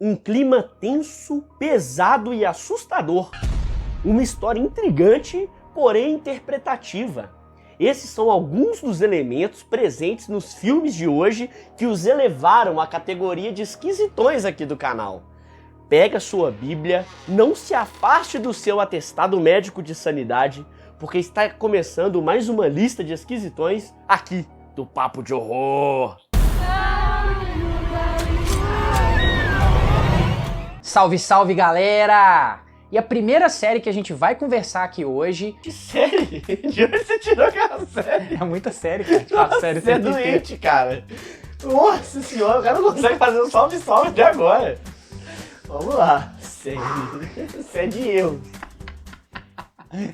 Um clima tenso, pesado e assustador. Uma história intrigante, porém interpretativa. Esses são alguns dos elementos presentes nos filmes de hoje que os elevaram à categoria de esquisitões aqui do canal. Pega sua Bíblia, não se afaste do seu atestado médico de sanidade, porque está começando mais uma lista de esquisitões aqui do Papo de Horror. Salve, salve, galera! E a primeira série que a gente vai conversar aqui hoje... Que série? De onde você tirou aquela série? É muita série, cara. Nossa, série você é doente, cara. Nossa senhora, o cara não consegue fazer um salve-salve até agora. Vamos lá. Série. Isso é de erro.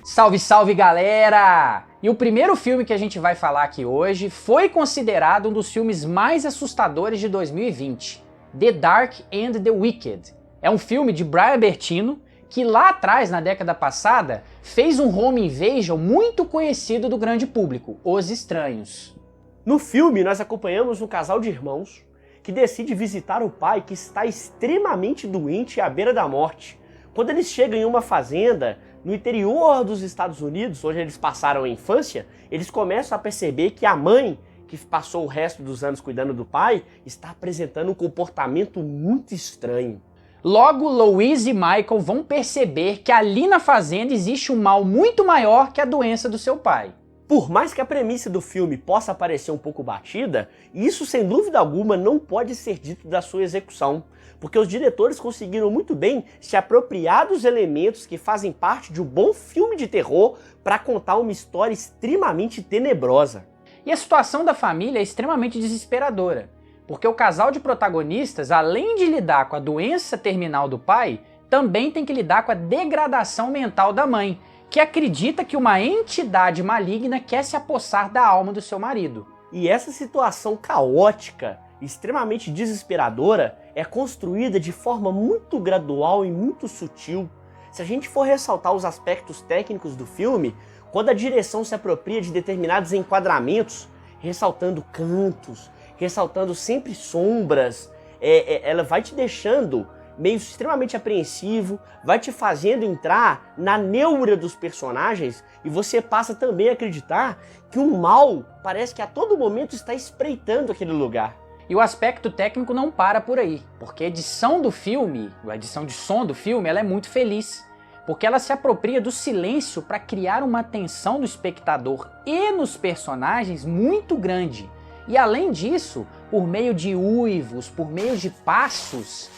Salve, salve, galera! E o primeiro filme que a gente vai falar aqui hoje foi considerado um dos filmes mais assustadores de 2020. The Dark and the Wicked. É um filme de Brian Bertino, que lá atrás, na década passada, fez um home invasion muito conhecido do grande público, Os Estranhos. No filme, nós acompanhamos um casal de irmãos que decide visitar o pai que está extremamente doente e à beira da morte. Quando eles chegam em uma fazenda no interior dos Estados Unidos, onde eles passaram a infância, eles começam a perceber que a mãe, que passou o resto dos anos cuidando do pai, está apresentando um comportamento muito estranho. Logo, Louise e Michael vão perceber que ali na fazenda existe um mal muito maior que a doença do seu pai. Por mais que a premissa do filme possa parecer um pouco batida, isso sem dúvida alguma não pode ser dito da sua execução, porque os diretores conseguiram muito bem se apropriar dos elementos que fazem parte de um bom filme de terror para contar uma história extremamente tenebrosa. E a situação da família é extremamente desesperadora, porque o casal de protagonistas, além de lidar com a doença terminal do pai, também tem que lidar com a degradação mental da mãe, que acredita que uma entidade maligna quer se apossar da alma do seu marido. E essa situação caótica, extremamente desesperadora, é construída de forma muito gradual e muito sutil. Se a gente for ressaltar os aspectos técnicos do filme, quando a direção se apropria de determinados enquadramentos, ressaltando cantos, ressaltando sempre sombras, ela vai te deixando meio extremamente apreensivo, vai te fazendo entrar na neura dos personagens e você passa também a acreditar que o mal parece que a todo momento está espreitando aquele lugar. E o aspecto técnico não para por aí, porque a edição do filme, a edição de som do filme, ela é muito feliz, porque ela se apropria do silêncio para criar uma tensão no espectador e nos personagens muito grande. E além disso, por meio de uivos, por meio de passos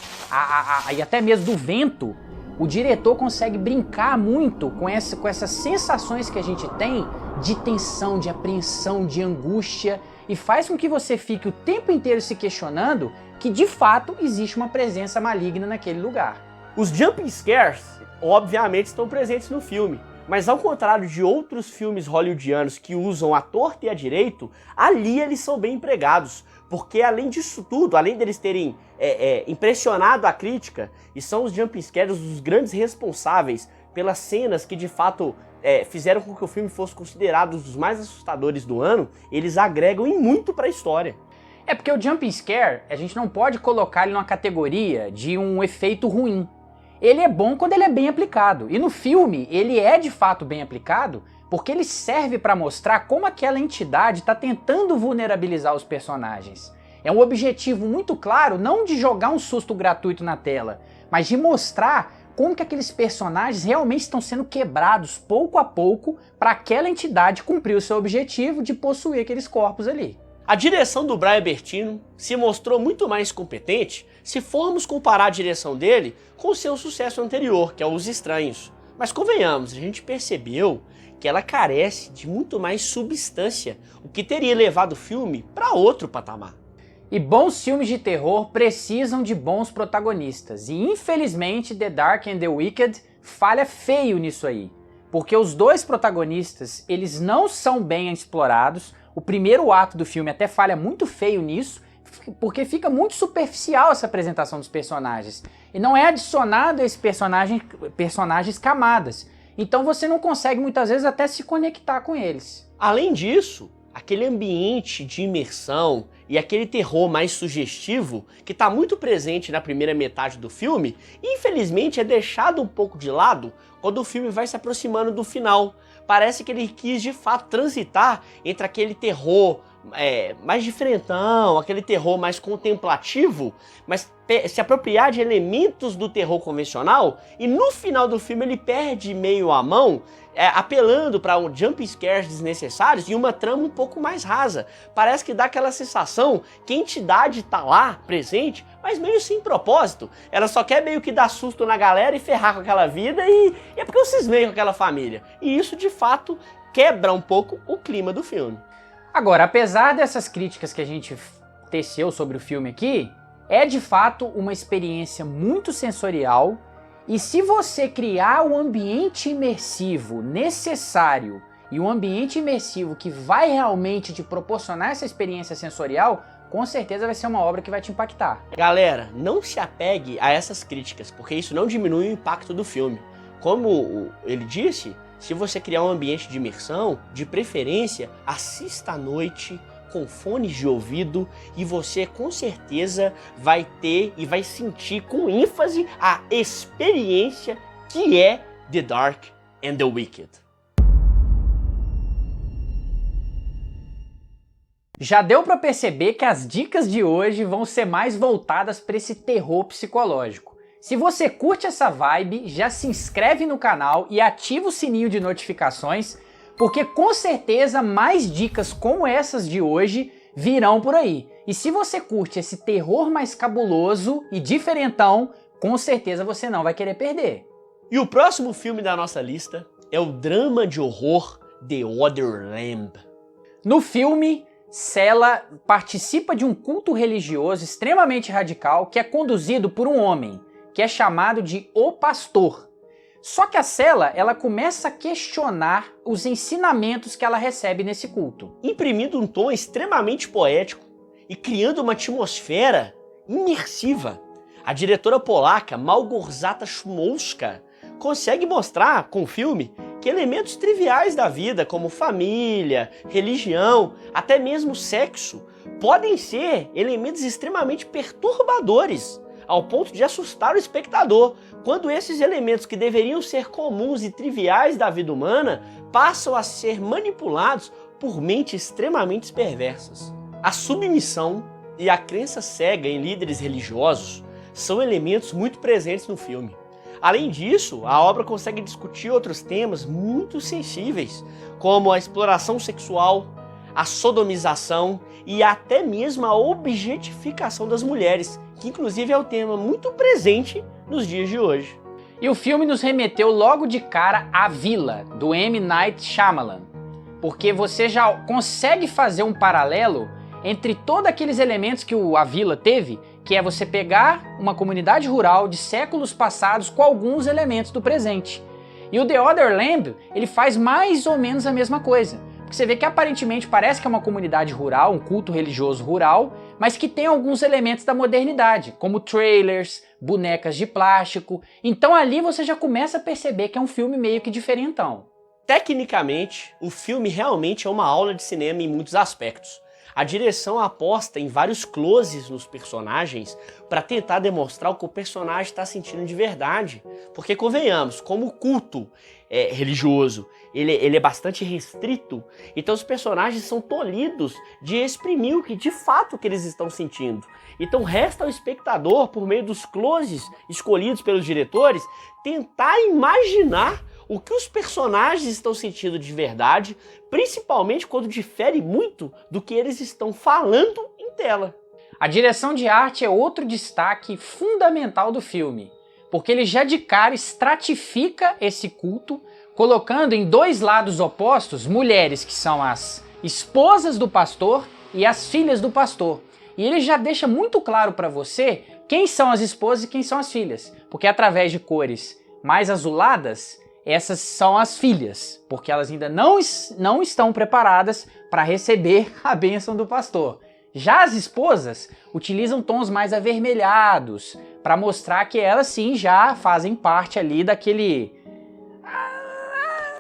e até mesmo do vento, o diretor consegue brincar muito com essas sensações que a gente tem de tensão, de apreensão, de angústia, e faz com que você fique o tempo inteiro se questionando que de fato existe uma presença maligna naquele lugar. Os jump scares, obviamente, estão presentes no filme. Mas ao contrário de outros filmes hollywoodianos que usam a torta e a direito, ali eles são bem empregados, porque além disso tudo, além deles terem impressionado a crítica, e são os jumpscares os grandes responsáveis pelas cenas que de fato fizeram com que o filme fosse considerado um dos mais assustadores do ano, eles agregam em muito para a história. É porque o jump scare, a gente não pode colocar ele numa categoria de um efeito ruim. Ele é bom quando ele é bem aplicado. E no filme, ele é de fato bem aplicado porque ele serve para mostrar como aquela entidade está tentando vulnerabilizar os personagens. É um objetivo muito claro, não de jogar um susto gratuito na tela, mas de mostrar como que aqueles personagens realmente estão sendo quebrados pouco a pouco para aquela entidade cumprir o seu objetivo de possuir aqueles corpos ali. A direção do Brian Bertino se mostrou muito mais competente se formos comparar a direção dele com o seu sucesso anterior, que é Os Estranhos. Mas convenhamos, a gente percebeu que ela carece de muito mais substância, o que teria levado o filme para outro patamar. E bons filmes de terror precisam de bons protagonistas, e infelizmente The Dark and the Wicked falha feio nisso aí, porque os dois protagonistas, eles não são bem explorados. O primeiro ato do filme até falha muito feio nisso, porque fica muito superficial essa apresentação dos personagens. E não é adicionado a esses personagens camadas. Então você não consegue muitas vezes até se conectar com eles. Além disso, aquele ambiente de imersão e aquele terror mais sugestivo que está muito presente na primeira metade do filme, infelizmente é deixado um pouco de lado quando o filme vai se aproximando do final. Parece que ele quis de fato transitar entre aquele terror mais diferentão, aquele terror mais contemplativo, mas se apropriar de elementos do terror convencional, e no final do filme ele perde meio a mão, apelando para um jump scares desnecessários e uma trama um pouco mais rasa. Parece que dá aquela sensação que a entidade tá lá, presente, mas meio sem propósito. Ela só quer meio que dar susto na galera e ferrar com aquela vida, e é porque eu cismei com aquela família. E isso de fato quebra um pouco o clima do filme. Agora, apesar dessas críticas que a gente teceu sobre o filme aqui, é de fato uma experiência muito sensorial, e se você criar o ambiente imersivo necessário e um ambiente imersivo que vai realmente te proporcionar essa experiência sensorial, com certeza vai ser uma obra que vai te impactar. Galera, não se apegue a essas críticas, porque isso não diminui o impacto do filme. Como ele disse, se você criar um ambiente de imersão, de preferência, assista à noite com fones de ouvido e você com certeza vai ter e vai sentir com ênfase a experiência que é The Dark and the Wicked. Já deu para perceber que as dicas de hoje vão ser mais voltadas para esse terror psicológico. Se você curte essa vibe, já se inscreve no canal e ativa o sininho de notificações, porque com certeza mais dicas como essas de hoje virão por aí. E se você curte esse terror mais cabuloso e diferentão, com certeza você não vai querer perder. E o próximo filme da nossa lista é o drama de horror The Other Lamb. No filme, Sela participa de um culto religioso extremamente radical que é conduzido por um homem, que é chamado de O Pastor. Só que a Sela, ela começa a questionar os ensinamentos que ela recebe nesse culto, imprimindo um tom extremamente poético e criando uma atmosfera imersiva. A diretora polaca Małgorzata Szumowska consegue mostrar com o filme que elementos triviais da vida, como família, religião, até mesmo sexo, podem ser elementos extremamente perturbadores, ao ponto de assustar o espectador, quando esses elementos que deveriam ser comuns e triviais da vida humana passam a ser manipulados por mentes extremamente perversas. A submissão e a crença cega em líderes religiosos são elementos muito presentes no filme. Além disso, a obra consegue discutir outros temas muito sensíveis, como a exploração sexual, a sodomização e até mesmo a objetificação das mulheres, que inclusive é um tema muito presente nos dias de hoje. E o filme nos remeteu logo de cara à Vila, do M. Night Shyamalan, porque você já consegue fazer um paralelo entre todos aqueles elementos que A Vila teve, que é você pegar uma comunidade rural de séculos passados com alguns elementos do presente. E o The Other Lamb, ele faz mais ou menos a mesma coisa. Porque você vê que aparentemente parece que é uma comunidade rural, um culto religioso rural, mas que tem alguns elementos da modernidade, como trailers, bonecas de plástico. Então ali você já começa a perceber que é um filme meio que diferentão. Tecnicamente, o filme realmente é uma aula de cinema em muitos aspectos. A direção aposta em vários closes nos personagens para tentar demonstrar o que o personagem está sentindo de verdade. Porque convenhamos, como o culto religioso ele é bastante restrito, então os personagens são tolhidos de exprimir o que de fato que eles estão sentindo. Então resta ao espectador, por meio dos closes escolhidos pelos diretores, tentar imaginar o que os personagens estão sentindo de verdade, principalmente quando difere muito do que eles estão falando em tela. A direção de arte é outro destaque fundamental do filme, porque ele já de cara estratifica esse culto, colocando em dois lados opostos mulheres que são as esposas do pastor e as filhas do pastor. E ele já deixa muito claro para você quem são as esposas e quem são as filhas, porque através de cores mais azuladas, essas são as filhas, porque elas ainda não estão preparadas para receber a bênção do pastor. Já as esposas utilizam tons mais avermelhados, para mostrar que elas sim já fazem parte ali daquele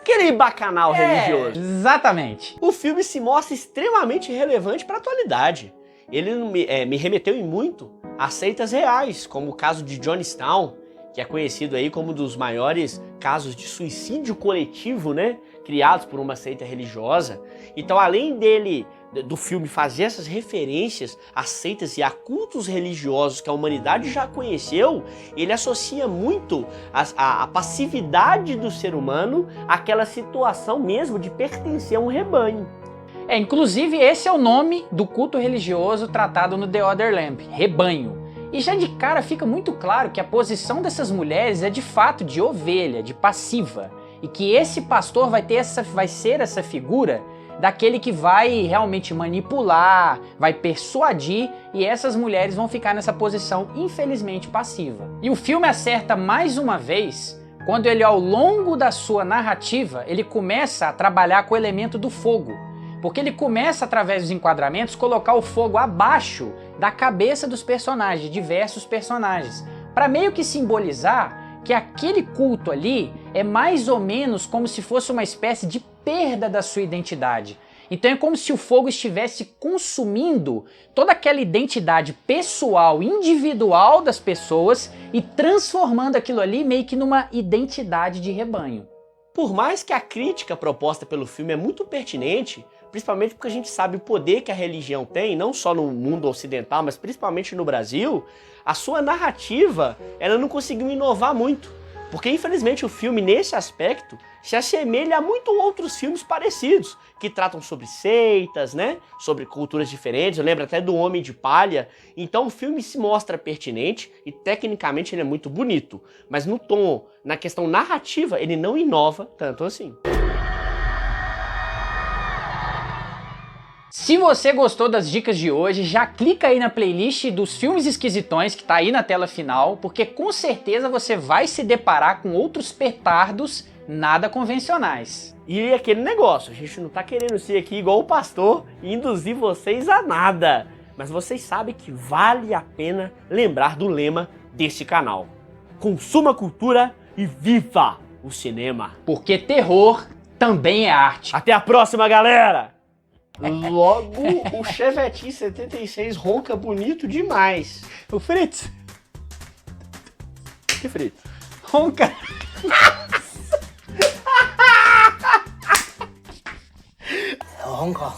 aquele bacanal religioso. Exatamente. O filme se mostra extremamente relevante para a atualidade. Ele me remeteu em muito a seitas reais, como o caso de Jonestown, que é conhecido aí como um dos maiores casos de suicídio coletivo, né, criados por uma seita religiosa. Então, além do filme fazer essas referências a seitas e a cultos religiosos que a humanidade já conheceu, ele associa muito a passividade do ser humano àquela situação mesmo de pertencer a um rebanho. Inclusive esse é o nome do culto religioso tratado no The Other Lamb, rebanho. E já de cara fica muito claro que a posição dessas mulheres é de fato de ovelha, de passiva, e que esse pastor vai ser essa figura daquele que vai realmente manipular, vai persuadir, e essas mulheres vão ficar nessa posição infelizmente passiva. E o filme acerta mais uma vez quando ele, ao longo da sua narrativa, ele começa a trabalhar com o elemento do fogo. Porque ele começa, através dos enquadramentos, colocar o fogo abaixo da cabeça dos personagens, diversos personagens, para meio que simbolizar que aquele culto ali é mais ou menos como se fosse uma espécie de perda da sua identidade. Então é como se o fogo estivesse consumindo toda aquela identidade pessoal, individual das pessoas e transformando aquilo ali meio que numa identidade de rebanho. Por mais que a crítica proposta pelo filme é muito pertinente, principalmente porque a gente sabe o poder que a religião tem, não só no mundo ocidental, mas principalmente no Brasil, a sua narrativa, ela não conseguiu inovar muito. Porque infelizmente o filme, nesse aspecto, se assemelha a muitos outros filmes parecidos, que tratam sobre seitas, né? Sobre culturas diferentes, eu lembro até do Homem de Palha. Então o filme se mostra pertinente e tecnicamente ele é muito bonito, mas no tom, na questão narrativa, ele não inova tanto assim. Se você gostou das dicas de hoje, já clica aí na playlist dos filmes esquisitões que tá aí na tela final, porque com certeza você vai se deparar com outros petardos nada convencionais. E aquele negócio, a gente não tá querendo ser aqui igual o pastor e induzir vocês a nada, mas vocês sabem que vale a pena lembrar do lema desse canal: consuma cultura e viva o cinema. Porque terror também é arte. Até a próxima, galera! Logo, o Chevetinho 76 ronca bonito demais. O Fritz. Que Fritz? Ronca. Ronca.